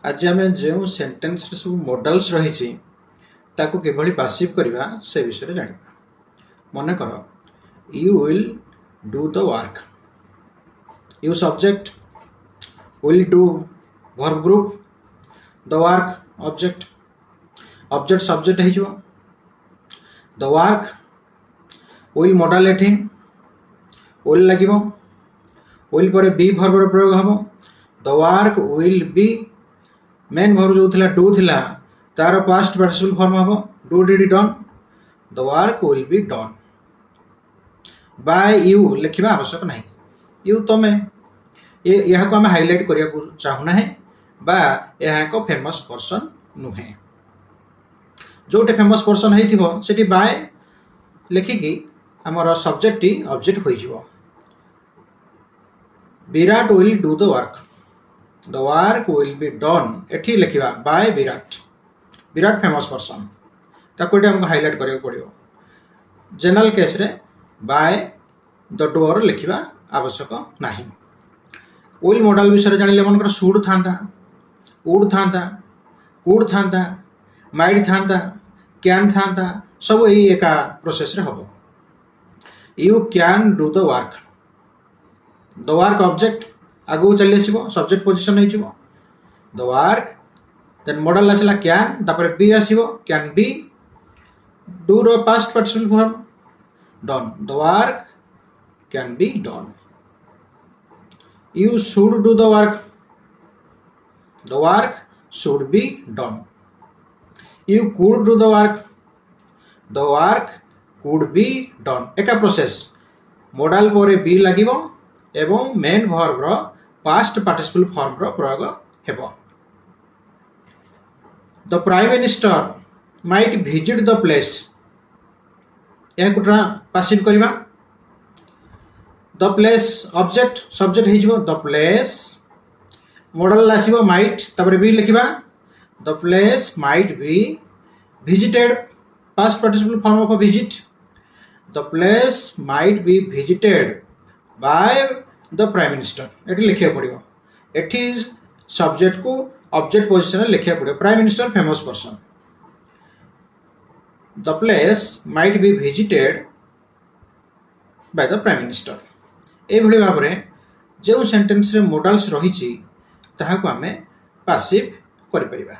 आज आम जो सेंटेन्स सब मॉडल्स रही ताकू किभली पासिव करवा से विषय जाना। मन कर you will do the work, you subject, will do verb group, the work object, object subject हो द वर्क विल मॉडल एठी विल लगे विल पर बी वर्बर प्रयोग हम the work will B main verb जो थिला डू थिला तार पास्ट पार्टिसिपल फॉर्म हम do did done the work will be done by you लिखा आवश्यक नहीं यू तमें यह को आम हाइलाइट करने को चाहूना है बा यह एक फेमस पर्सन नुहे जोटे फेमस पर्सन होती बाय लिखिकी आमर सब्जेक्ट टी ऑब्जेक्ट हो Virat will do the work, the work will be done एठी लिखा by Virat, Virat famous person ताको हमको हाइलाइट करने पड़ो। जनरल केस रे बाय द डोर लिखा आवश्यक नहीं। विल मॉडल विषय जानिले मनकर शुड था, वुड था, कुड था, माइट था, कैन था, सब यही एका प्रोसेस रे हम। You can do the work, the work object आगू चली आसो सब्जेक्ट पोजिशन हो द वर्क देन मॉडल आसला कैन तापर बी आसो कैन बी डू रो past participle form done the work can be done. You should do the work should be done. You could do the work could be done एका process modal पर be लगे एवं main verb रो past participle form रो प्रयोग हेबो। The prime minister might visit the place यह कुटरा पासिव करवा द प्लेस ऑब्जेक्ट सब्जेक्ट हो द प्लेस मॉडल आसीबो माइट तापर बी लिखिबा the place might be visited past participle form of visit the place might be visited by the prime minister एटी लिखा पड़ो। एटी सब्जेक्ट को ऑब्जेक्ट पोजिशन लिखा पड़ो prime minister famous person the place might be visited by the prime minister. ये भाव में जो सेंटेन्स रे मॉडल्स रही ताहाको आमे पासिव करि परिबा।